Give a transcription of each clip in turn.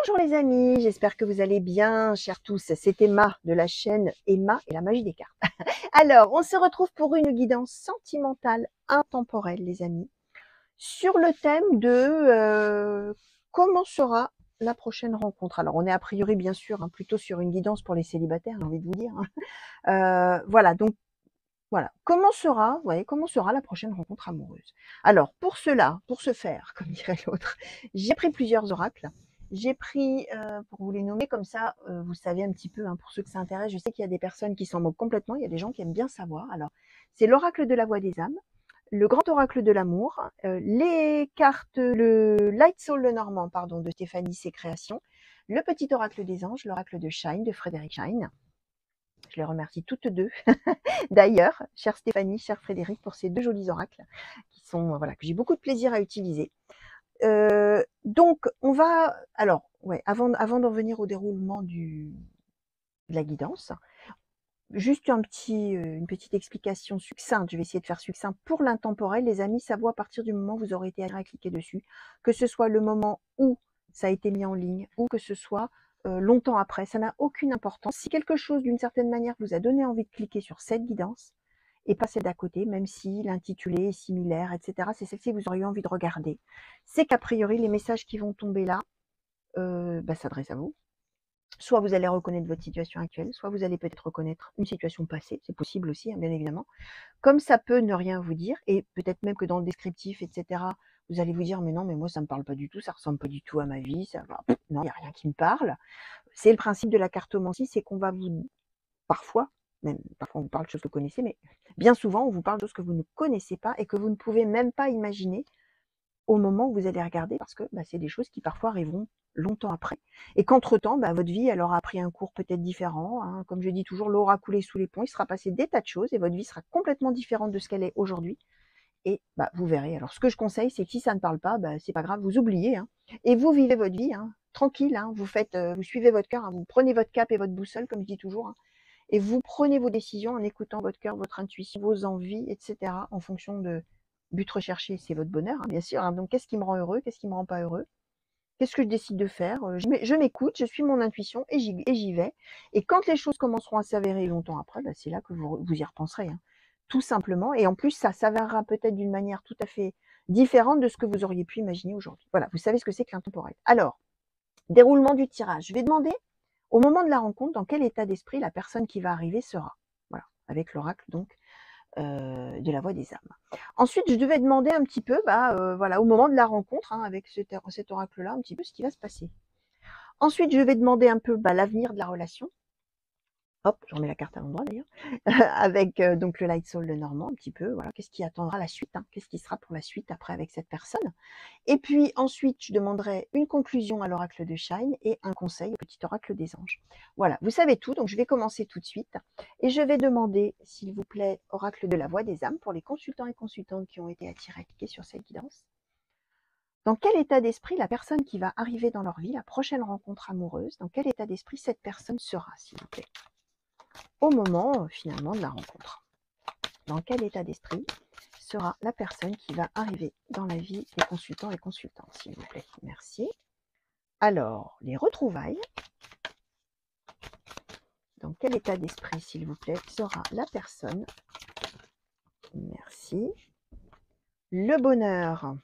Bonjour les amis, j'espère que vous allez bien, chers tous. C'est Emma de la chaîne Emma et la magie des cartes. Alors, on se retrouve pour une guidance sentimentale intemporelle, les amis, sur le thème de comment sera la prochaine rencontre. Alors, on est a priori, bien sûr, plutôt sur une guidance pour les célibataires, j'ai envie de vous dire. Voilà, donc voilà. Comment sera la prochaine rencontre amoureuse? Alors, pour cela, pour ce faire, comme dirait l'autre, j'ai pris plusieurs oracles. J'ai pris, pour vous les nommer comme ça, vous savez un petit peu, pour ceux que ça intéresse, je sais qu'il y a des personnes qui s'en moquent complètement, il y a des gens qui aiment bien savoir. Alors, c'est l'oracle de la voix des âmes, le grand oracle de l'amour, les cartes, le Light Soul le Normand, pardon, de Stéphanie Ses Créations, le petit oracle des anges, l'oracle de Shine, de Frédéric Shine. Je les remercie toutes deux. D'ailleurs, chère Stéphanie, cher Frédéric, pour ces deux jolis oracles qui sont, voilà, que j'ai beaucoup de plaisir à utiliser. Donc, on va, alors, ouais, avant d'en venir au déroulement de la guidance, juste une petite explication succincte. Je vais essayer de faire succinct pour l'intemporel, les amis. Ça vaut à partir du moment où vous aurez été à cliquer dessus, que ce soit le moment où ça a été mis en ligne ou que ce soit longtemps après, ça n'a aucune importance. Si quelque chose d'une certaine manière vous a donné envie de cliquer sur cette guidance et pas celle d'à côté, même si l'intitulé est similaire, etc., c'est celle-ci que vous auriez envie de regarder, c'est qu'a priori les messages qui vont tomber là s'adressent à vous. Soit vous allez reconnaître votre situation actuelle, soit vous allez peut-être reconnaître une situation passée, c'est possible aussi, bien évidemment. Comme ça peut ne rien vous dire, et peut-être même que dans le descriptif, etc., vous allez vous dire, mais non, mais moi, ça ne me parle pas du tout, ça ressemble pas du tout à ma vie, ça va, non, il n'y a rien qui me parle. C'est le principe de la cartomancie, c'est qu'on va vous, parfois on vous parle de choses que vous connaissez, mais bien souvent, on vous parle de choses que vous ne connaissez pas et que vous ne pouvez même pas imaginer au moment où vous allez regarder, parce que c'est des choses qui parfois arriveront longtemps après, et qu'entre-temps, votre vie, elle aura pris un cours peut-être différent, comme je dis toujours, l'eau aura coulé sous les ponts, il sera passé des tas de choses, et votre vie sera complètement différente de ce qu'elle est aujourd'hui, et vous verrez. Alors, ce que je conseille, c'est que si ça ne parle pas, c'est pas grave, vous oubliez, et vous vivez votre vie, tranquille, vous faites, vous suivez votre cœur, vous prenez votre cap et votre boussole, comme je dis toujours, et vous prenez vos décisions en écoutant votre cœur, votre intuition, vos envies, etc., en fonction de but recherché, c'est votre bonheur, bien sûr. Donc, qu'est-ce qui me rend heureux, qu'est-ce qui me rend pas heureux, qu'est-ce que je décide de faire, je m'écoute, je suis mon intuition et j'y vais. Et quand les choses commenceront à s'avérer longtemps après, c'est là que vous y repenserez, tout simplement. Et en plus, ça s'avérera peut-être d'une manière tout à fait différente de ce que vous auriez pu imaginer aujourd'hui. Voilà, vous savez ce que c'est que l'intemporel. Alors, déroulement du tirage. Je vais demander au moment de la rencontre, dans quel état d'esprit la personne qui va arriver sera. Voilà, avec l'oracle donc de la voix des âmes. Ensuite, je devais demander un petit peu, voilà, au moment de la rencontre, avec cet oracle-là, un petit peu ce qui va se passer. Ensuite, je vais demander un peu l'avenir de la relation. Hop, je remets la carte à l'endroit d'ailleurs, avec donc le Light Soul le Normand, un petit peu, voilà, qu'est-ce qui attendra la suite, qu'est-ce qui sera pour la suite après avec cette personne. Et puis ensuite, je demanderai une conclusion à l'oracle de Shine et un conseil au petit oracle des anges. Voilà, vous savez tout, donc je vais commencer tout de suite. Et je vais demander, s'il vous plaît, oracle de la voix des âmes, pour les consultants et consultantes qui ont été attirés à cliquer sur cette guidance. Dans quel état d'esprit la personne qui va arriver dans leur vie, la prochaine rencontre amoureuse, dans quel état d'esprit cette personne sera, s'il vous plaît, au moment finalement de la rencontre? Dans quel état d'esprit sera la personne qui va arriver dans la vie des consultants et consultantes, s'il vous plaît? Merci. Alors, les retrouvailles. Dans quel état d'esprit, s'il vous plaît, sera la personne? Merci. Le bonheur.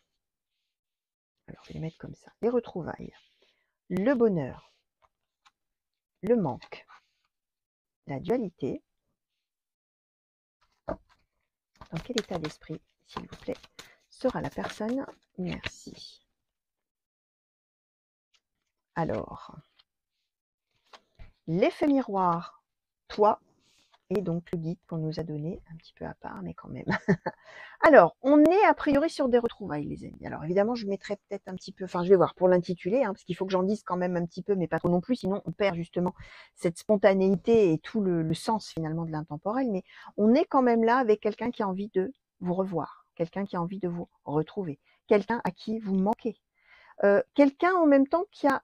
Alors, je vais les mettre comme ça. Les retrouvailles. Le bonheur. Le manque. La dualité. Dans quel état d'esprit, s'il vous plaît, sera la personne? Merci. Alors, l'effet miroir, toi, et donc le guide qu'on nous a donné, un petit peu à part, mais quand même. Alors, on est a priori sur des retrouvailles, les amis. Alors évidemment, je mettrai peut-être un petit peu, je vais voir pour l'intitulé, parce qu'il faut que j'en dise quand même un petit peu, mais pas trop non plus, sinon on perd justement cette spontanéité et tout le sens finalement de l'intemporel. Mais on est quand même là avec quelqu'un qui a envie de vous revoir, quelqu'un qui a envie de vous retrouver, quelqu'un à qui vous manquez, quelqu'un en même temps qui a...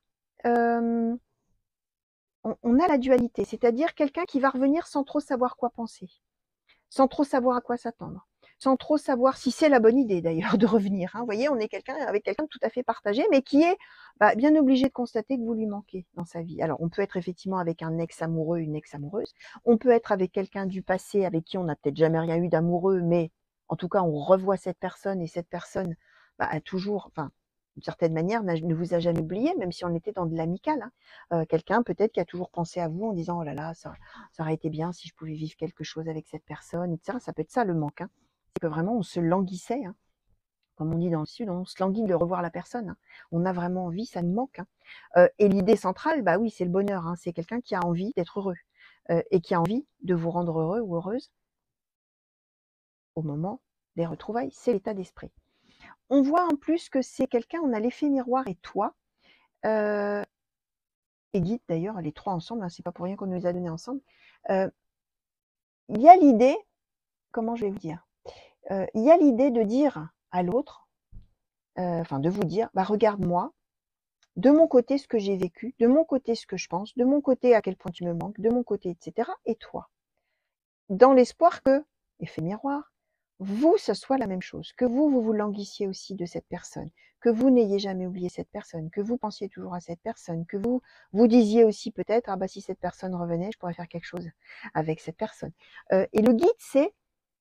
on a la dualité, c'est-à-dire quelqu'un qui va revenir sans trop savoir quoi penser, sans trop savoir à quoi s'attendre, sans trop savoir si c'est la bonne idée d'ailleurs de revenir. Hein. Vous voyez, on est avec quelqu'un de tout à fait partagé, mais qui est bien obligé de constater que vous lui manquez dans sa vie. Alors, on peut être effectivement avec un ex-amoureux, une ex-amoureuse. On peut être avec quelqu'un du passé avec qui on n'a peut-être jamais rien eu d'amoureux, mais en tout cas, on revoit cette personne et cette personne a toujours, enfin, d'une certaine manière, ne vous a jamais oublié, même si on était dans de l'amical. Hein. Quelqu'un peut-être qui a toujours pensé à vous en disant « Oh là là, ça aurait été bien si je pouvais vivre quelque chose avec cette personne, etc. » Ça peut être ça le manque. Hein. C'est que vraiment, on se languissait. Hein. Comme on dit dans le sud, on se languit de revoir la personne. Hein. On a vraiment envie, ça nous manque. Hein. Et l'idée centrale, oui, c'est le bonheur. Hein. C'est quelqu'un qui a envie d'être heureux et qui a envie de vous rendre heureux ou heureuse au moment des retrouvailles. C'est l'état d'esprit. On voit en plus que c'est quelqu'un, on a l'effet miroir et toi, et guide d'ailleurs, les trois ensemble, hein, c'est pas pour rien qu'on nous les a donnés ensemble. Il y a l'idée, comment je vais vous dire, il y a l'idée de dire à l'autre, enfin de vous dire, regarde-moi, de mon côté ce que j'ai vécu, de mon côté ce que je pense, de mon côté à quel point tu me manques, de mon côté, etc. Et toi. Dans l'espoir que, effet miroir, vous, ce soit la même chose, que vous vous languissiez aussi de cette personne, que vous n'ayez jamais oublié cette personne, que vous pensiez toujours à cette personne, que vous vous disiez aussi peut-être, si cette personne revenait, je pourrais faire quelque chose avec cette personne. Et le guide, c'est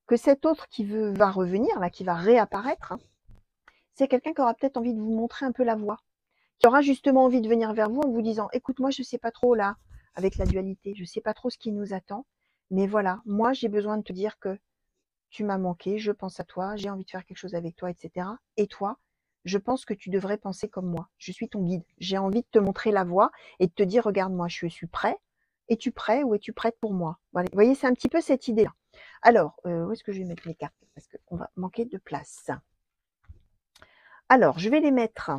que cet autre qui va revenir, là, qui va réapparaître, hein, c'est quelqu'un qui aura peut-être envie de vous montrer un peu la voie, qui aura justement envie de venir vers vous en vous disant « Écoute, moi, je sais pas trop, là, avec la dualité, je sais pas trop ce qui nous attend, mais voilà, moi, j'ai besoin de te dire que tu m'as manqué, je pense à toi, j'ai envie de faire quelque chose avec toi, etc. Et toi, je pense que tu devrais penser comme moi. Je suis ton guide. J'ai envie de te montrer la voie et de te dire, regarde-moi, je suis prêt. Es-tu prêt ou es-tu prête pour moi? Voilà. Vous voyez, c'est un petit peu cette idée-là. Alors, où est-ce que je vais mettre mes cartes? Parce qu'on va manquer de place. Alors, je vais les mettre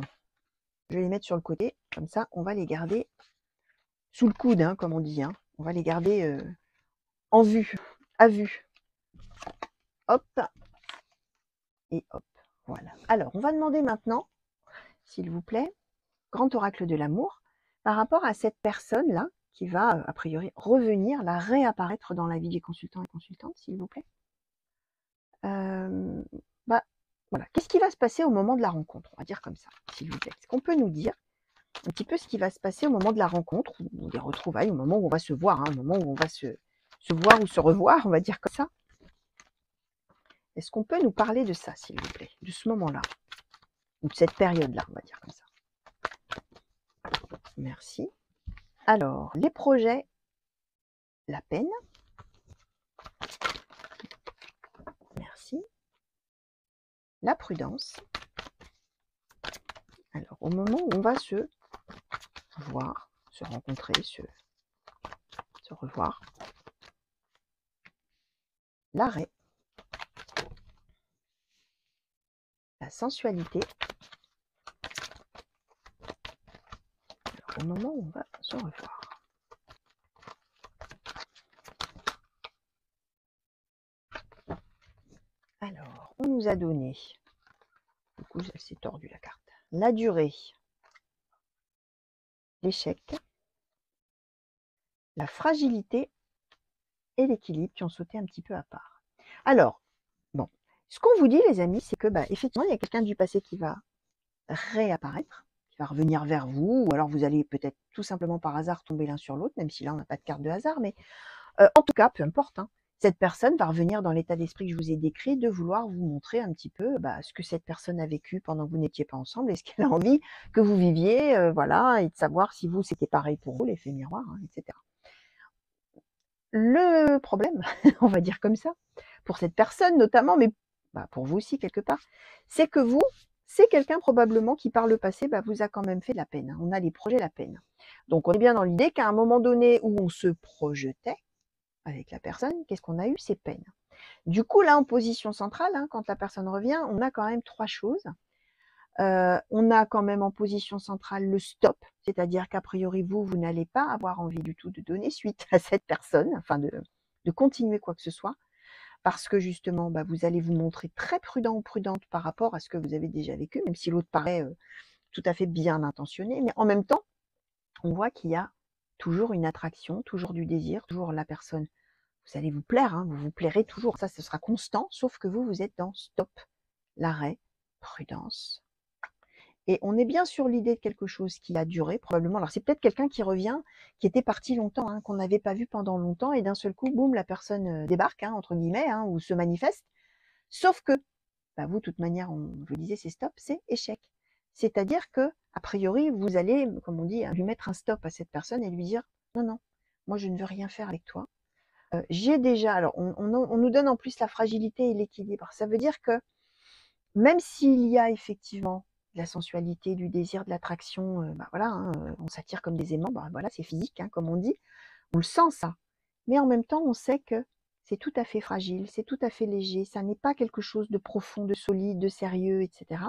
sur le côté. Comme ça, on va les garder sous le coude, hein, comme on dit. Hein. On va les garder en vue, à vue. Hop. Et hop. Voilà. Alors, on va demander maintenant, s'il vous plaît, grand oracle de l'amour, par rapport à cette personne-là qui va, a priori, revenir, réapparaître dans la vie des consultants et consultantes, s'il vous plaît. Voilà. Qu'est-ce qui va se passer au moment de la rencontre? On va dire comme ça, s'il vous plaît. Est-ce qu'on peut nous dire un petit peu ce qui va se passer au moment de la rencontre ou des retrouvailles, au moment où on va se voir, hein, au moment où on va se voir ou se revoir, on va dire comme ça? Est-ce qu'on peut nous parler de ça, s'il vous plaît, de ce moment-là, ou de cette période-là, on va dire comme ça? Merci. Alors, les projets, la peine. Merci. La prudence. Alors, au moment où on va se voir, se rencontrer, se revoir. L'arrêt. La sensualité. Alors, au moment où on va se revoir. Alors, on nous a donné, du coup, elle s'est tordue la carte, la durée, l'échec, la fragilité et l'équilibre qui ont sauté un petit peu à part. Alors, bon, ce qu'on vous dit, les amis, c'est que, effectivement, il y a quelqu'un du passé qui va réapparaître, qui va revenir vers vous, ou alors vous allez peut-être tout simplement par hasard tomber l'un sur l'autre, même si là, on n'a pas de carte de hasard, mais en tout cas, peu importe, hein, cette personne va revenir dans l'état d'esprit que je vous ai décrit, de vouloir vous montrer un petit peu ce que cette personne a vécu pendant que vous n'étiez pas ensemble, et ce qu'elle a envie que vous viviez, voilà, et de savoir si vous, c'était pareil pour vous, l'effet miroir, hein, etc. Le problème, on va dire comme ça, pour cette personne notamment, mais pour vous aussi quelque part, c'est que vous, c'est quelqu'un probablement qui par le passé vous a quand même fait de la peine. Hein. On a les projets la peine. Donc on est bien dans l'idée qu'à un moment donné où on se projetait avec la personne, qu'est-ce qu'on a eu? C'est peine. Du coup, là, en position centrale, hein, quand la personne revient, on a quand même trois choses. On a quand même en position centrale le stop, c'est-à-dire qu'a priori, vous n'allez pas avoir envie du tout de donner suite à cette personne, enfin de continuer quoi que ce soit, parce que justement, vous allez vous montrer très prudent ou prudente par rapport à ce que vous avez déjà vécu, même si l'autre paraît tout à fait bien intentionné, mais en même temps, on voit qu'il y a toujours une attraction, toujours du désir, toujours la personne vous allez vous plaire, hein, vous vous plairez toujours, ça ce sera constant, sauf que vous êtes dans stop, l'arrêt, prudence. Et on est bien sur l'idée de quelque chose qui a duré probablement. Alors c'est peut-être quelqu'un qui revient, qui était parti longtemps, hein, qu'on n'avait pas vu pendant longtemps, et d'un seul coup, boum, la personne débarque, hein, entre guillemets, hein, ou se manifeste. Sauf que, bah, vous, de toute manière, je vous disais, c'est stop, c'est échec. C'est-à-dire que, a priori, vous allez, comme on dit, hein, lui mettre un stop à cette personne et lui dire, non, non, moi je ne veux rien faire avec toi. J'ai déjà, alors on nous donne en plus la fragilité et l'équilibre. Ça veut dire que même s'il y a effectivement de la sensualité, du désir, de l'attraction, bah voilà, hein, on s'attire comme des aimants, bah voilà, c'est physique, hein, comme on dit, on le sent ça. Mais en même temps, on sait que c'est tout à fait fragile, c'est tout à fait léger, ça n'est pas quelque chose de profond, de solide, de sérieux, etc.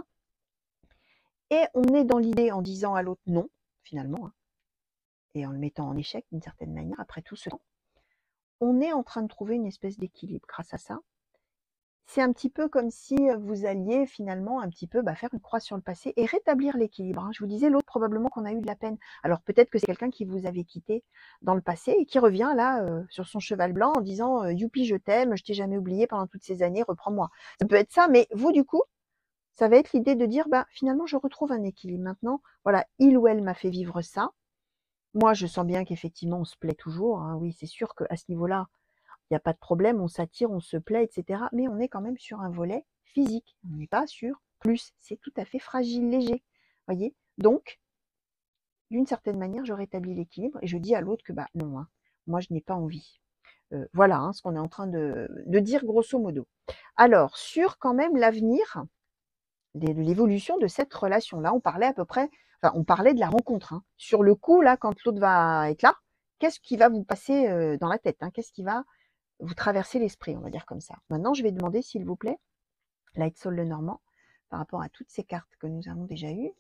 Et on est dans l'idée en disant à l'autre non, finalement, hein, et en le mettant en échec d'une certaine manière, après tout ce temps, on est en train de trouver une espèce d'équilibre grâce à ça. C'est un petit peu comme si vous alliez finalement un petit peu faire une croix sur le passé et rétablir l'équilibre, hein. Je vous disais, l'autre probablement qu'on a eu de la peine. Alors peut-être que c'est quelqu'un qui vous avait quitté dans le passé et qui revient là sur son cheval blanc en disant youpi, je t'aime, je t'ai jamais oublié pendant toutes ces années, reprends-moi. Ça peut être ça, mais vous du coup, ça va être l'idée de dire finalement je retrouve un équilibre maintenant. Voilà, il ou elle m'a fait vivre ça. Moi, je sens bien qu'effectivement on se plaît toujours, hein. Oui, c'est sûr qu'à ce niveau-là, il n'y a pas de problème, on s'attire, on se plaît, etc. Mais on est quand même sur un volet physique. On n'est pas sur plus. C'est tout à fait fragile, léger. Voyez. Donc, d'une certaine manière, je rétablis l'équilibre et je dis à l'autre que non, hein, moi je n'ai pas envie. Voilà hein, ce qu'on est en train de dire grosso modo. Alors, sur quand même l'avenir, l'évolution de cette relation-là, on parlait à peu près, enfin on parlait de la rencontre. Hein. Sur le coup, là, quand l'autre va être là, qu'est-ce qui va vous passer dans la tête, hein, qu'est-ce qui va vous traversez l'esprit, on va dire comme ça. Maintenant, je vais demander, s'il vous plaît, Light Soul Lenormand, par rapport à toutes ces cartes que nous avons déjà eues,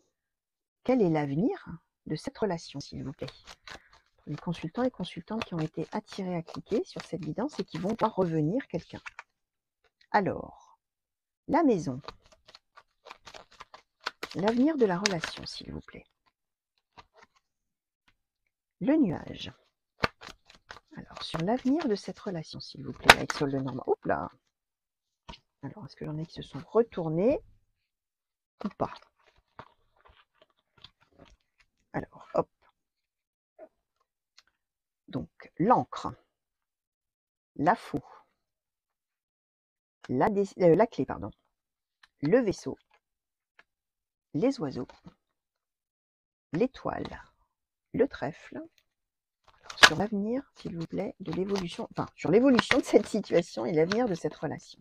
quel est l'avenir de cette relation, s'il vous plaît? Pour les consultants et consultantes qui ont été attirés à cliquer sur cette guidance et qui vont voir revenir quelqu'un. Alors, la maison. L'avenir de la relation, s'il vous plaît. Le nuage. Alors, sur l'avenir de cette relation, s'il vous plaît, Light Soul Lenormand. Oups là. Alors, est-ce que j'en ai qui se sont retournés ou pas? Alors, hop. Donc, l'encre, la faux, la clé, pardon, le vaisseau, les oiseaux, l'étoile, le trèfle. Alors, sur l'avenir, s'il vous plaît, de l'évolution, enfin, sur l'évolution de cette situation et l'avenir de cette relation,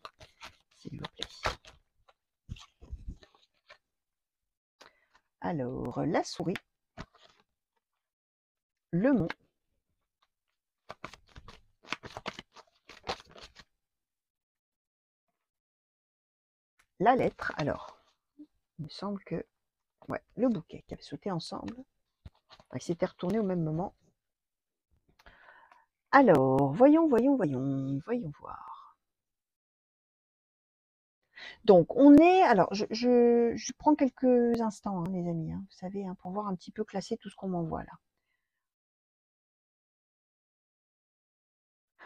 s'il vous plaît. Alors, la souris, le mont, la lettre. Alors, il me semble que, ouais, le bouquet qui avait sauté ensemble, enfin, qui s'était retourné au même moment. Alors, voyons voir. Donc, on est, alors, je prends quelques instants, hein, les amis, hein, vous savez, hein, pour voir un petit peu classer tout ce qu'on m'envoie là.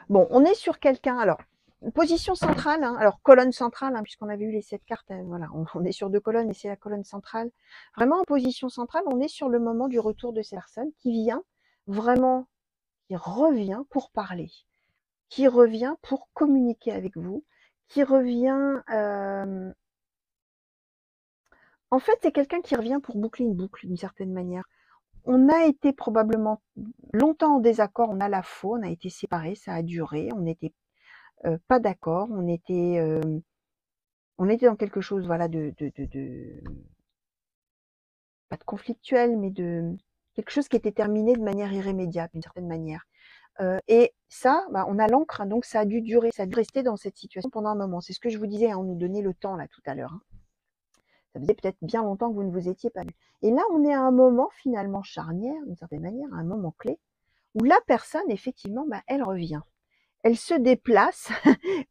Bon, on est sur quelqu'un, alors, position centrale, hein, alors colonne centrale, hein, puisqu'on avait eu les 7 cartes, voilà, on est sur 2 colonnes et c'est la colonne centrale. Vraiment en position centrale, on est sur le moment du retour de cette personne qui vient vraiment, qui revient pour parler, qui revient pour communiquer avec vous, qui revient... en fait, c'est quelqu'un qui revient pour boucler une boucle d'une certaine manière. On a été probablement longtemps en désaccord, on a la faux, on a été séparés, ça a duré, on n'était pas d'accord, on était dans quelque chose, voilà, pas de conflictuel, mais de quelque chose qui était terminé de manière irrémédiable, d'une certaine manière. Et ça, on a l'encre, hein, donc ça a dû durer, ça a dû rester dans cette situation pendant un moment. C'est ce que je vous disais, hein, on nous donnait le temps là tout à l'heure. Hein. Ça faisait peut-être bien longtemps que vous ne vous étiez pas vu. Et là, on est à un moment finalement charnière, d'une certaine manière, un moment clé, où la personne, effectivement, elle revient. Elle se déplace.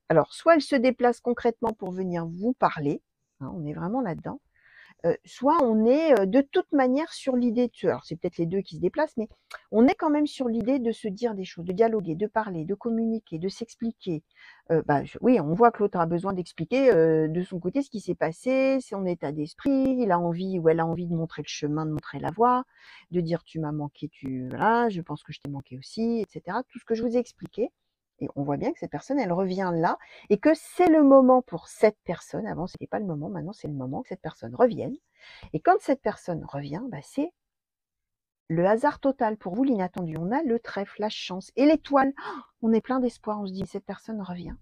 Alors, soit elle se déplace concrètement pour venir vous parler, hein, on est vraiment là-dedans, soit on est de toute manière sur l'idée de, alors c'est peut-être les deux qui se déplacent, mais on est quand même sur l'idée de se dire des choses, de dialoguer, de parler, de communiquer, de s'expliquer. Oui, on voit que l'autre a besoin d'expliquer de son côté ce qui s'est passé, son état d'esprit, il a envie ou elle a envie de montrer le chemin, de montrer la voie, de dire tu m'as manqué, voilà, je pense que je t'ai manqué aussi, etc. Tout ce que je vous ai expliqué. Et on voit bien que cette personne, elle revient là, et que c'est le moment pour cette personne. Avant, c'était pas le moment, maintenant c'est le moment que cette personne revienne. Et quand cette personne revient, c'est le hasard total pour vous, l'inattendu. On a le trèfle, la chance et l'étoile. Oh, on est plein d'espoir. On se dit, cette personne revient.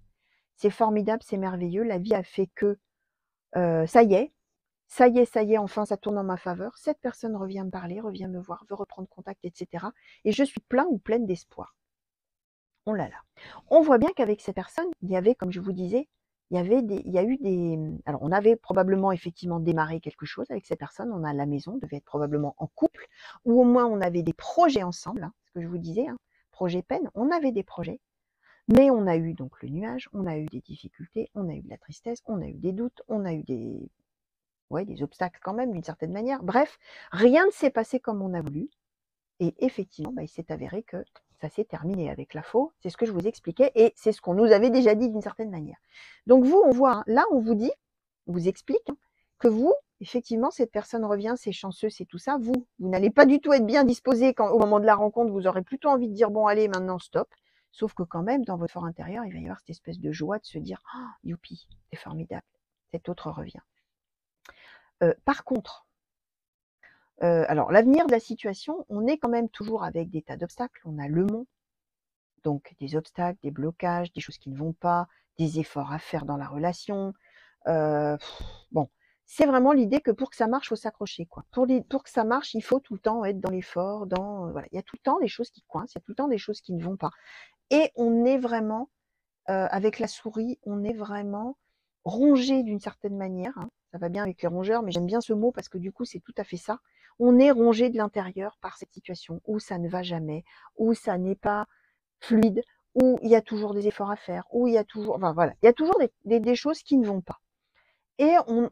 C'est formidable, c'est merveilleux. La vie a fait que ça y est, enfin ça tourne en ma faveur. Cette personne revient me parler, revient me voir, veut reprendre contact, etc. Et je suis plein ou pleine d'espoir. Oh là là. On voit bien qu'avec cette personne, il y avait, comme je vous disais, il y a eu des, alors on avait probablement effectivement démarré quelque chose avec cette personne, on a la maison, on devait être probablement en couple, ou au moins on avait des projets ensemble, ce que je vous disais, projet peine, on avait des projets, mais on a eu donc le nuage, on a eu des difficultés, on a eu de la tristesse, on a eu des doutes, on a eu des obstacles quand même d'une certaine manière. Bref, rien ne s'est passé comme on a voulu. Et effectivement, il s'est avéré que ça s'est terminé avec la faux. C'est ce que je vous expliquais et c'est ce qu'on nous avait déjà dit d'une certaine manière. Donc vous, on voit, là, on vous dit, on vous explique que vous, effectivement, cette personne revient, c'est chanceux, c'est tout ça. Vous n'allez pas du tout être bien disposé quand, au moment de la rencontre, vous aurez plutôt envie de dire, bon, allez, maintenant, stop. Sauf que quand même, dans votre fort intérieur, il va y avoir cette espèce de joie de se dire, oh, youpi, c'est formidable, cet autre revient. Par contre, alors l'avenir de la situation, on est quand même toujours avec des tas d'obstacles. On a le mont, donc des obstacles, des blocages, des choses qui ne vont pas, des efforts à faire dans la relation. Bon, c'est vraiment l'idée que pour que ça marche, il faut s'accrocher, quoi. Pour que ça marche, il faut tout le temps être dans l'effort, voilà. Il y a tout le temps des choses qui coincent, il y a tout le temps des choses qui ne vont pas. Et on est vraiment, avec la souris, on est vraiment rongé d'une certaine manière, ça va bien avec les rongeurs, mais j'aime bien ce mot parce que du coup, c'est tout à fait ça. On est rongé de l'intérieur par cette situation où ça ne va jamais, où ça n'est pas fluide, où il y a toujours des efforts à faire, où il y a toujours, enfin voilà, il y a toujours des choses qui ne vont pas. Et on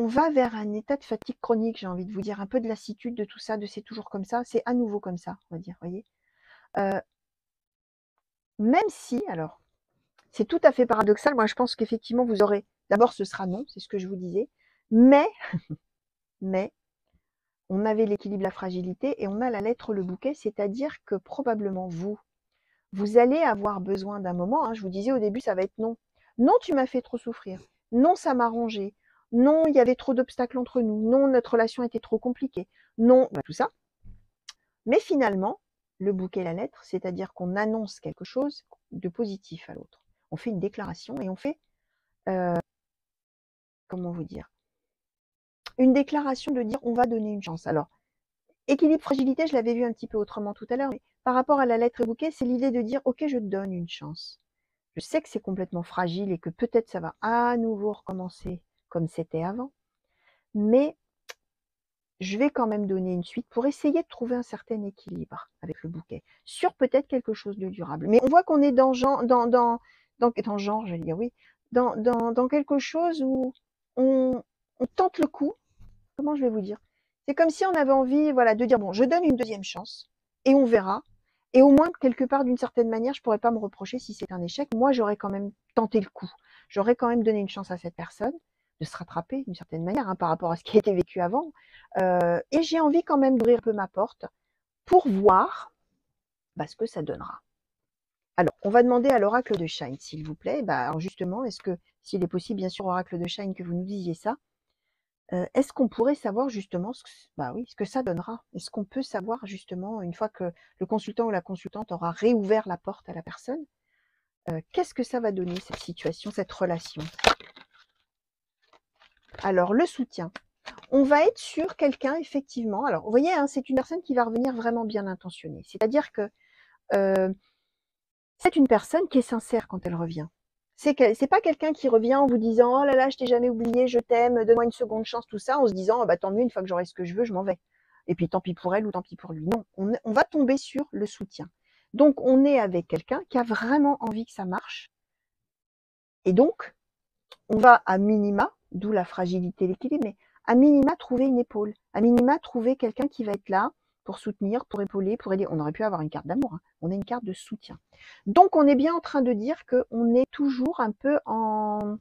va vers un état de fatigue chronique, j'ai envie de vous dire, un peu de lassitude de tout ça, de c'est toujours comme ça, c'est à nouveau comme ça, on va dire, voyez. Même si, alors, c'est tout à fait paradoxal, moi je pense qu'effectivement vous aurez, d'abord ce sera non, c'est ce que je vous disais, mais on avait l'équilibre, la fragilité, et on a la lettre, le bouquet, c'est-à-dire que probablement vous allez avoir besoin d'un moment, je vous disais au début, ça va être non. Non, tu m'as fait trop souffrir. Non, ça m'a rongé. Non, il y avait trop d'obstacles entre nous. Non, notre relation était trop compliquée. Non, tout ça. Mais finalement, le bouquet, la lettre, c'est-à-dire qu'on annonce quelque chose de positif à l'autre. On fait une déclaration et on fait, comment vous dire, une déclaration de dire on va donner une chance. Alors, équilibre, fragilité, je l'avais vu un petit peu autrement tout à l'heure, mais par rapport à la lettre et bouquet, c'est l'idée de dire ok, je te donne une chance. Je sais que c'est complètement fragile et que peut-être ça va à nouveau recommencer comme c'était avant, mais je vais quand même donner une suite pour essayer de trouver un certain équilibre avec le bouquet, sur peut-être quelque chose de durable. Mais on voit qu'on est dans genre, je vais dire oui, dans quelque chose où on tente le coup. Comment je vais vous dire? C'est comme si on avait envie, voilà, de dire bon, je donne une deuxième chance et on verra. Et au moins, quelque part, d'une certaine manière, je pourrais pas me reprocher si c'est un échec. Moi, j'aurais quand même tenté le coup. J'aurais quand même donné une chance à cette personne de se rattraper d'une certaine manière par rapport à ce qui a été vécu avant. Et j'ai envie quand même d'ouvrir un peu ma porte pour voir ce que ça donnera. Alors, on va demander à l'oracle de Shine, s'il vous plaît. Alors justement, est-ce que, s'il est possible, bien sûr, oracle de Shine, que vous nous disiez ça, est-ce qu'on pourrait savoir justement ce que ça donnera? Est-ce qu'on peut savoir justement, une fois que le consultant ou la consultante aura réouvert la porte à la personne, qu'est-ce que ça va donner, cette situation, cette relation? Alors, le soutien. On va être sur quelqu'un, effectivement. Alors, vous voyez, c'est une personne qui va revenir vraiment bien intentionnée. C'est-à-dire que c'est une personne qui est sincère quand elle revient. C'est pas quelqu'un qui revient en vous disant « Oh là là, je t'ai jamais oublié, je t'aime, donne-moi une seconde chance », tout ça, en se disant « Tant mieux, une fois que j'aurai ce que je veux, je m'en vais. Et puis tant pis pour elle ou tant pis pour lui. » Non, on va tomber sur le soutien. Donc, on est avec quelqu'un qui a vraiment envie que ça marche. Et donc, on va à minima, d'où la fragilité, l'équilibre, mais à minima trouver une épaule, à minima trouver quelqu'un qui va être là pour soutenir, pour épauler, pour aider. On aurait pu avoir une carte d'amour, hein. On a une carte de soutien. Donc on est bien en train de dire qu'on est toujours un peu en...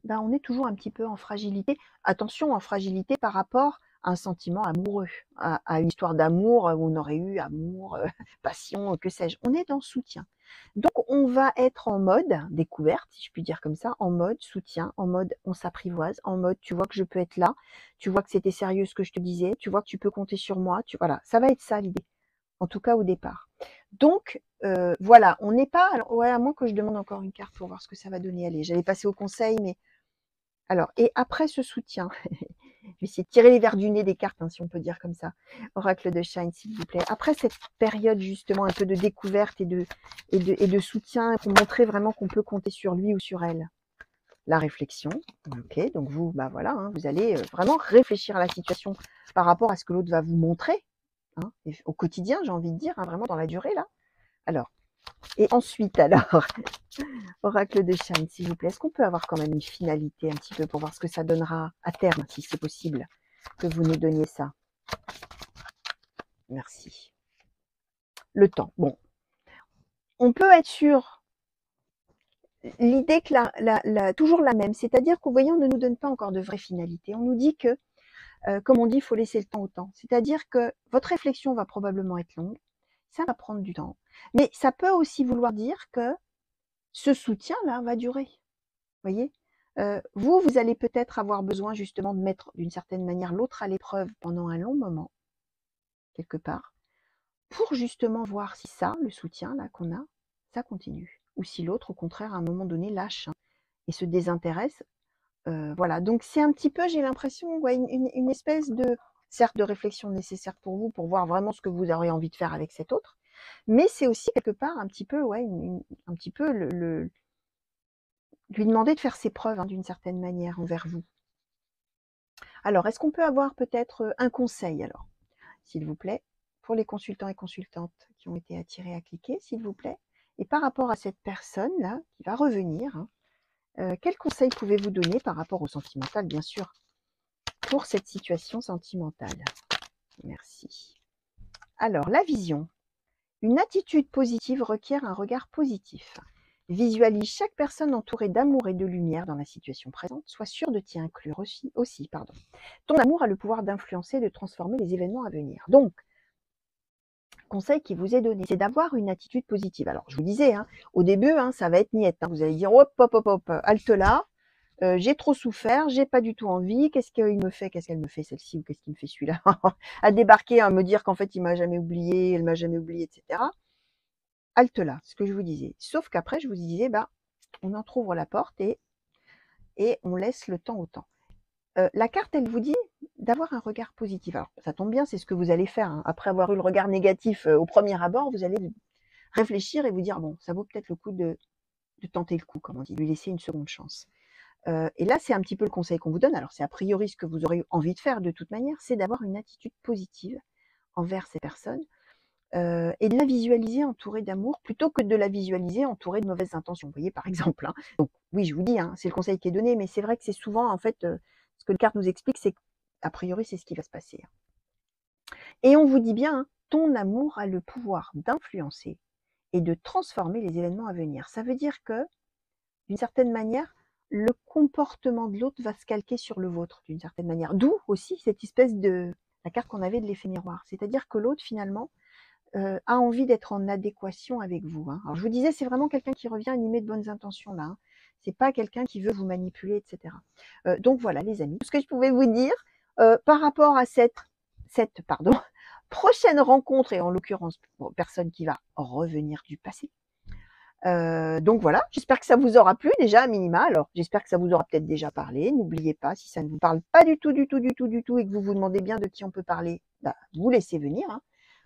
Ben, on est toujours un petit peu en fragilité. Attention, en fragilité par rapport à un sentiment amoureux, à une histoire d'amour où on aurait eu amour, passion, que sais-je. On est dans le soutien. Donc on va être en mode découverte, si je puis dire comme ça, en mode soutien, en mode on s'apprivoise, en mode tu vois que je peux être là, tu vois que c'était sérieux ce que je te disais, tu vois que tu peux compter sur moi, voilà, ça va être ça l'idée, en tout cas au départ. Donc voilà, on n'est pas, alors, ouais, à moins que je demande encore une carte pour voir ce que ça va donner. Allez, j'allais passer au conseil, mais alors, et après ce soutien, je vais essayer de tirer les verres du nez des cartes, hein, si on peut dire comme ça. Oracle de Shine, s'il vous plaît. Après cette période justement un peu de découverte et de soutien pour montrer vraiment qu'on peut compter sur lui ou sur elle. La réflexion, ok, donc vous, bah voilà, hein, vous allez vraiment réfléchir à la situation par rapport à ce que l'autre va vous montrer, hein, au quotidien, j'ai envie de dire, hein, vraiment dans la durée là. Alors, et ensuite alors, Oracle de Shine, s'il vous plaît, est-ce qu'on peut avoir quand même une finalité un petit peu pour voir ce que ça donnera à terme, si c'est possible, que vous nous donniez ça? Merci. Le temps. Bon, on peut être sûr, l'idée que toujours la même, c'est-à-dire qu'au voyant, on ne nous donne pas encore de vraie finalité. On nous dit que, comme on dit, il faut laisser le temps au temps. C'est-à-dire que votre réflexion va probablement être longue, ça va prendre du temps, mais ça peut aussi vouloir dire que ce soutien-là va durer. Voyez, vous allez peut-être avoir besoin justement de mettre d'une certaine manière l'autre à l'épreuve pendant un long moment, quelque part, pour justement voir si ça, le soutien là qu'on a, ça continue. Ou si l'autre, au contraire, à un moment donné, lâche et se désintéresse. Voilà, donc c'est un petit peu, j'ai l'impression, ouais, une espèce de, certes, de réflexion nécessaire pour vous, pour voir vraiment ce que vous aurez envie de faire avec cet autre, mais c'est aussi quelque part un petit peu, ouais, un petit peu lui demander de faire ses preuves, hein, d'une certaine manière envers vous. Alors, est-ce qu'on peut avoir peut-être un conseil alors, s'il vous plaît, pour les consultants et consultantes qui ont été attirés à cliquer, s'il vous plaît, et par rapport à cette personne-là qui va revenir, hein, quel conseil pouvez-vous donner par rapport au sentimental, bien sûr, pour cette situation sentimentale? Merci. Alors, la vision. Une attitude positive requiert un regard positif. Visualise chaque personne entourée d'amour et de lumière dans la situation présente. Sois sûr de t'y inclure aussi. Ton amour a le pouvoir d'influencer et de transformer les événements à venir. Donc, conseil qui vous est donné, c'est d'avoir une attitude positive. Alors, je vous disais, hein, au début, hein, ça va être niette. Hein. Vous allez dire, hop, hop, hop, hop, halte là. J'ai trop souffert, j'ai pas du tout envie. Qu'est-ce qu'il me fait? Qu'est-ce qu'elle me fait celle-ci ou qu'est-ce qu'il me fait celui-là? À débarquer, à me dire qu'en fait, il m'a jamais oublié, elle m'a jamais oublié, etc. Halte là, ce que je vous disais. Sauf qu'après, je vous disais, bah, on entrouvre la porte et on laisse le temps au temps. La carte, elle vous dit d'avoir un regard positif. Alors, ça tombe bien, c'est ce que vous allez faire. Hein. Après avoir eu le regard négatif au premier abord, vous allez réfléchir et vous dire, bon, ça vaut peut-être le coup de tenter le coup, comme on dit, lui laisser une seconde chance. Et là, c'est un petit peu le conseil qu'on vous donne. Alors, c'est a priori ce que vous aurez envie de faire de toute manière, c'est d'avoir une attitude positive envers ces personnes et de la visualiser entourée d'amour plutôt que de la visualiser entourée de mauvaises intentions. Vous voyez, par exemple. Hein. Donc, oui, je vous dis, hein, c'est le conseil qui est donné, mais c'est vrai que c'est souvent, en fait, ce que les cartes nous expliquent, c'est qu'a priori, c'est ce qui va se passer. Hein. Et on vous dit bien, hein, ton amour a le pouvoir d'influencer et de transformer les événements à venir. Ça veut dire que, d'une certaine manière, le comportement de l'autre va se calquer sur le vôtre, d'une certaine manière. D'où aussi cette espèce de, la carte qu'on avait de l'effet miroir. C'est-à-dire que l'autre, finalement, a envie d'être en adéquation avec vous. Hein. Alors je vous disais, c'est vraiment quelqu'un qui revient animé de bonnes intentions là. Hein. C'est pas quelqu'un qui veut vous manipuler, etc. Donc voilà, les amis, tout ce que je pouvais vous dire par rapport à cette prochaine rencontre, et en l'occurrence, personne qui va revenir du passé. Donc voilà, j'espère que ça vous aura plu déjà à minima. Alors j'espère que ça vous aura peut-être déjà parlé. N'oubliez pas, si ça ne vous parle pas du tout, et que vous vous demandez bien de qui on peut parler, bah, vous laissez venir. Hein.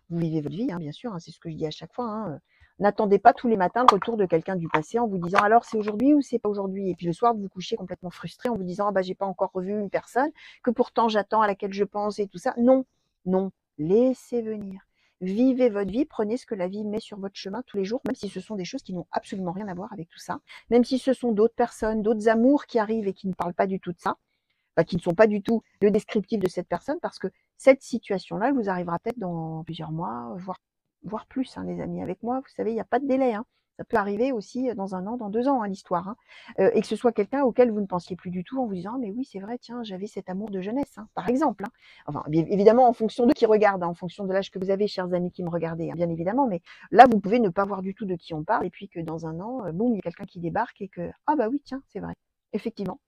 Vous vivez votre vie, hein, bien sûr, hein, c'est ce que je dis à chaque fois. Hein. N'attendez pas tous les matins le retour de quelqu'un du passé en vous disant alors c'est aujourd'hui ou c'est pas aujourd'hui. Et puis le soir, vous vous couchez complètement frustré en vous disant ah bah j'ai pas encore revu une personne que pourtant j'attends, à laquelle je pense et tout ça. Non, non, laissez venir. Vivez votre vie, prenez ce que la vie met sur votre chemin tous les jours, même si ce sont des choses qui n'ont absolument rien à voir avec tout ça, même si ce sont d'autres personnes, d'autres amours qui arrivent et qui ne parlent pas du tout de ça. qui ne sont pas du tout le descriptif de cette personne, parce que cette situation-là, elle vous arrivera peut-être dans plusieurs mois, voire plus, hein, les amis. Avec moi, vous savez, il n'y a pas de délai, hein. Ça peut arriver aussi dans 1 an, dans 2 ans, hein, l'histoire, hein. Et que ce soit quelqu'un auquel vous ne pensiez plus du tout en vous disant: «Ah mais oui, c'est vrai, tiens, j'avais cet amour de jeunesse», hein, par exemple, hein. Enfin, bien évidemment, en fonction de qui regarde, hein, en fonction de l'âge que vous avez, chers amis qui me regardez, hein, bien évidemment. Mais là, vous pouvez ne pas voir du tout de qui on parle, et puis que dans 1 an, boum, il y a quelqu'un qui débarque et que: «Ah bah oui, tiens, c'est vrai, effectivement.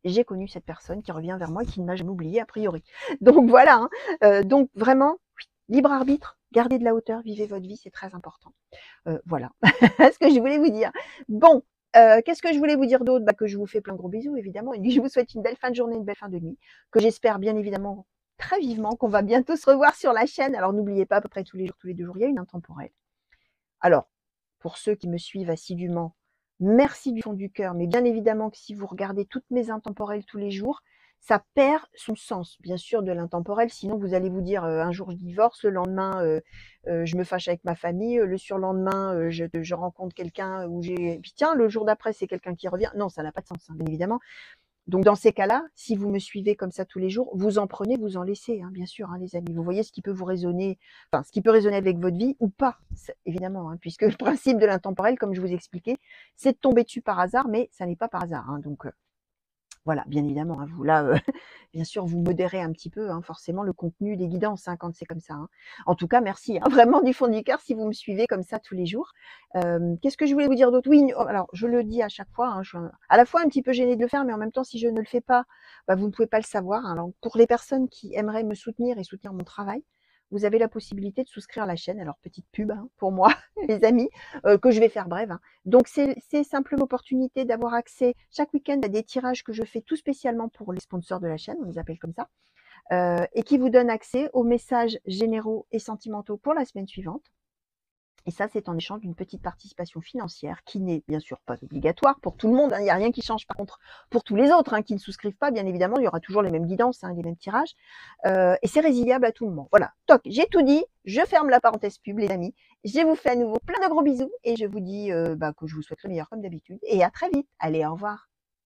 J'ai connu cette personne qui revient vers moi et qui ne m'a jamais oublié a priori». Donc voilà, hein. Donc vraiment, oui, libre arbitre, gardez de la hauteur, vivez votre vie, c'est très important. Voilà ce que je voulais vous dire. Bon, qu'est-ce que je voulais vous dire d'autre? Bah, que je vous fais plein de gros bisous évidemment, et que je vous souhaite une belle fin de journée, une belle fin de nuit, que j'espère bien évidemment très vivement qu'on va bientôt se revoir sur la chaîne. Alors n'oubliez pas, à peu près tous les jours, tous les 2 jours, il y a une intemporelle. Alors, pour ceux qui me suivent assidûment, merci du fond du cœur, mais bien évidemment que si vous regardez toutes mes intemporelles tous les jours, ça perd son sens, bien sûr, de l'intemporel. Sinon, vous allez vous dire, un jour je divorce, le lendemain, je me fâche avec ma famille, le surlendemain, je rencontre quelqu'un où j'ai puis tiens, le jour d'après, c'est quelqu'un qui revient. Non, ça n'a pas de sens, hein, bien évidemment. Donc dans ces cas-là, si vous me suivez comme ça tous les jours, vous en prenez, vous en laissez, hein, bien sûr, hein, les amis. Vous voyez ce qui peut vous résonner, enfin ce qui peut résonner avec votre vie ou pas, évidemment, hein, puisque le principe de l'intemporel, comme je vous expliquais, c'est de tomber dessus par hasard, mais ça n'est pas par hasard, hein. Donc voilà, bien évidemment, hein, vous là, bien sûr, vous modérez un petit peu, hein, forcément le contenu des guidances, hein, quand c'est comme ça, hein. En tout cas, merci, hein, vraiment du fond du cœur si vous me suivez comme ça tous les jours. Qu'est-ce que je voulais vous dire d'autre? Oui, alors je le dis à chaque fois, hein, je suis à la fois un petit peu gênée de le faire, mais en même temps, si je ne le fais pas, bah, vous ne pouvez pas le savoir, hein. Alors pour les personnes qui aimeraient me soutenir et soutenir mon travail, vous avez la possibilité de souscrire à la chaîne. Alors petite pub, hein, pour moi, les amis, que je vais faire brève, hein. Donc c'est simplement l'opportunité d'avoir accès chaque week-end à des tirages que je fais tout spécialement pour les sponsors de la chaîne, on les appelle comme ça, et qui vous donnent accès aux messages généraux et sentimentaux pour la semaine suivante. Et ça, c'est en échange d'une petite participation financière qui n'est bien sûr pas obligatoire pour tout le monde, hein. Il n'y a rien qui change par contre pour tous les autres, hein, qui ne souscrivent pas. Bien évidemment, il y aura toujours les mêmes guidances, hein, les mêmes tirages. Et c'est résiliable à tout moment. Voilà, toc, j'ai tout dit. Je ferme la parenthèse pub, les amis. Je vous fais à nouveau plein de gros bisous et je vous dis que je vous souhaite le meilleur comme d'habitude. Et à très vite. Allez, au revoir.